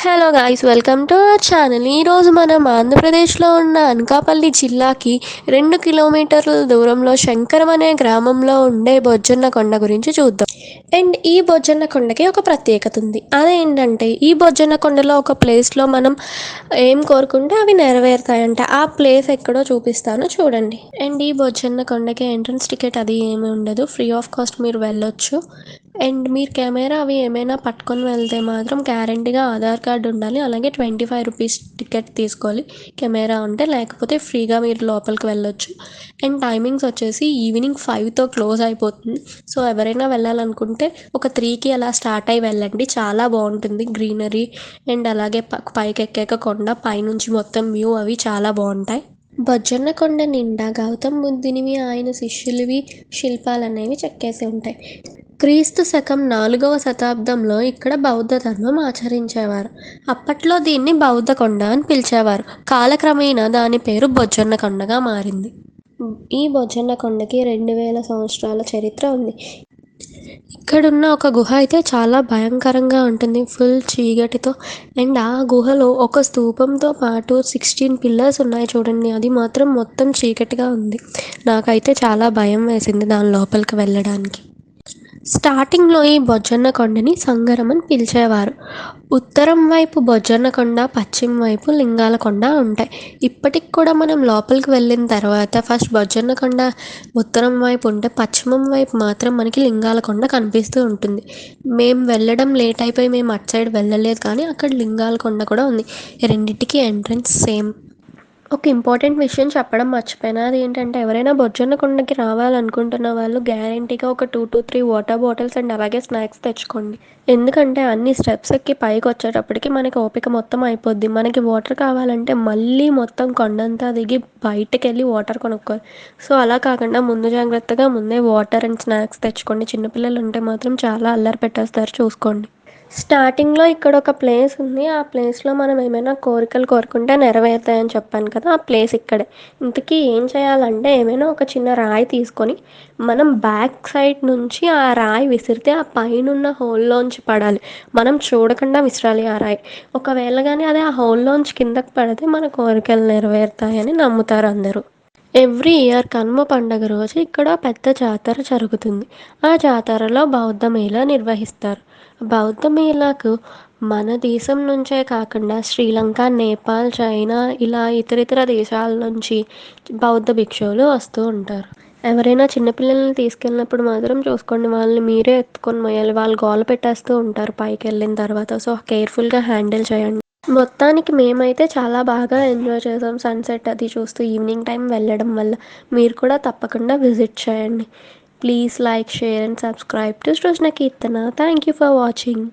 Hello guys, welcome to our channel. ఈరోజు మనం ఆంధ్రప్రదేశ్లో ఉన్న అనకాపల్లి జిల్లాకి 2 కిలోమీటర్ల దూరంలో శంకరం అనే గ్రామంలో ఉండే బొజ్జన్న కొండ గురించి చూద్దాం. అండ్ ఈ బొజ్జన్న కొండకి ఒక ప్రత్యేకత ఉంది. అదేంటంటే ఈ బొజ్జన్న కొండలో ఒక ప్లేస్లో మనం ఏం కోరుకుంటే అవి నెరవేరుతాయంట. ఆ ప్లేస్ ఎక్కడో చూపిస్తాను, చూడండి. అండ్ ఈ బొజ్జన్న కొండకి ఎంట్రన్స్ టికెట్ అది ఏమీ ఉండదు, ఫ్రీ ఆఫ్ కాస్ట్ మీరు వెళ్ళొచ్చు. అండ్ మీరు కెమెరా అవి ఏమైనా పట్టుకొని వెళ్తే మాత్రం గ్యారంటీగా ఆధార్ కార్డు ఉండాలి. అలాగే 25 రూపీస్ టికెట్ తీసుకోవాలి కెమెరా ఉంటే, లేకపోతే ఫ్రీగా మీరు లోపలికి వెళ్ళొచ్చు. అండ్ టైమింగ్స్ వచ్చేసి ఈవినింగ్ 5తో క్లోజ్ అయిపోతుంది. సో ఎవరైనా వెళ్ళాలనుకుంటే ఒక 3కి అలా స్టార్ట్ అయ్యి వెళ్ళండి. చాలా బాగుంటుంది గ్రీనరీ. అండ్ అలాగే పైకి ఎక్కాక కొండ పైనుంచి మొత్తం వ్యూ అవి చాలా బాగుంటాయి. బొజ్జన్న కొండ నిండా గౌతమ్ బుద్ధునివి, ఆయన శిష్యులవి శిల్పాలు అనేవి చెక్కేసి ఉంటాయి. క్రీస్తు శకం 4వ శతాబ్దంలో ఇక్కడ బౌద్ధ ధర్మం ఆచరించేవారు. అప్పట్లో దీన్ని బౌద్ధ కొండ అని పిలిచేవారు. కాలక్రమేణా దాని పేరు బొజ్జన్న కొండగా మారింది. ఈ బొజ్జన్న కొండకి 2000 సంవత్సరాల చరిత్ర ఉంది. ఇక్కడున్న ఒక గుహ అయితే చాలా భయంకరంగా ఉంటుంది, ఫుల్ చీకటితో. అండ్ ఆ గుహలో ఒక స్తూపంతో పాటు 16 పిల్లర్స్ ఉన్నాయి చూడండి. అది మాత్రం మొత్తం చీకటిగా ఉంది. నాకైతే చాలా భయం వేసింది దాని లోపలికి వెళ్ళడానికి. స్టార్టింగ్లో ఈ బొజ్జన్న కొండని సంగరం అని పిలిచేవారు. ఉత్తరం వైపు బొజ్జన్న కొండ, పశ్చిమ వైపు లింగాల కొండ ఉంటాయి. ఇప్పటికి కూడా మనం లోపలికి వెళ్ళిన తర్వాత ఫస్ట్ బొజ్జన్న కొండ ఉత్తరం వైపు ఉంటే, పశ్చిమం వైపు మాత్రం మనకి లింగాల కొండ కనిపిస్తూ ఉంటుంది. మేము వెళ్ళడం లేట్ అయిపోయి మేము అటు సైడ్ వెళ్ళలేదు, కానీ అక్కడ లింగాల కొండ కూడా ఉంది. రెండింటికి ఎంట్రన్స్ సేమ్. ఒక ఇంపార్టెంట్ విషయం చెప్పడం మర్చిపోయినా, అది ఏంటంటే ఎవరైనా బొజ్జన్న కొండకి రావాలనుకుంటున్న వాళ్ళు గ్యారంటీగా ఒక 2 to 3 వాటర్ బాటిల్స్ అండ్ అలాగే స్నాక్స్ తెచ్చుకోండి. ఎందుకంటే అన్ని స్టెప్స్ ఎక్కి పైకి వచ్చేటప్పటికి మనకి ఓపిక మొత్తం అయిపోద్ది. మనకి వాటర్ కావాలంటే మళ్ళీ మొత్తం కొండంతా దిగి బయటకు వెళ్ళి వాటర్ కొనుక్కోవాలి. సో అలా కాకుండా ముందు జాగ్రత్తగా ముందే వాటర్ అండ్ స్నాక్స్ తెచ్చుకోండి. చిన్నపిల్లలు ఉంటే మాత్రం చాలా అల్లరి పెట్టేస్తారు, చూసుకోండి. స్టార్టింగ్లో ఇక్కడ ఒక ప్లేస్ ఉంది. ఆ ప్లేస్లో మనం ఏమైనా కోరికలు కోరుకుంటే నెరవేరుతాయని చెప్పాను కదా, ఆ ప్లేస్ ఇక్కడే. ఇంతకీ ఏం చేయాలంటే, ఏమైనా ఒక చిన్న రాయి తీసుకొని మనం బ్యాక్ సైడ్ నుంచి ఆ రాయి విసిరితే ఆ పైనున్న హోల్లోంచి పడాలి. మనం చూడకుండా విసిరాలి ఆ రాయి. ఒకవేళ కానీ అది ఆ హోల్లోంచి కిందకి పడితే మన కోరికలు నెరవేరుతాయని నమ్ముతారు అందరూ. ఎవ్రీ ఇయర్ కనుమ పండగ రోజు ఇక్కడ పెద్ద జాతర జరుగుతుంది. ఆ జాతరలో బౌద్ధ మేళా నిర్వహిస్తారు. బౌద్ధ మేళాకు మన దేశం నుంచే కాకుండా శ్రీలంక, నేపాల్, చైనా ఇలా ఇతరితర దేశాల నుంచి బౌద్ధ భిక్షువులు వస్తూ ఉంటారు. ఎవరైనా చిన్నపిల్లల్ని తీసుకెళ్ళినప్పుడు మాత్రం చూసుకోండి, వాళ్ళని మీరే ఎత్తుకొని మొయ్యాలి. వాళ్ళు గోల పెట్టేస్తూ ఉంటారు పైకి వెళ్ళిన తర్వాత. సో కేర్ఫుల్గా హ్యాండిల్ చేయండి. మొత్తానికి మేమైతే చాలా బాగా ఎంజాయ్ చేసాం సన్సెట్ అది చూస్తూ ఈవినింగ్ టైం వెళ్ళడం వల్ల. మీరు కూడా తప్పకుండా విజిట్ చేయండి. Please like, share and subscribe to Srujana Keerthana. Thank you for watching.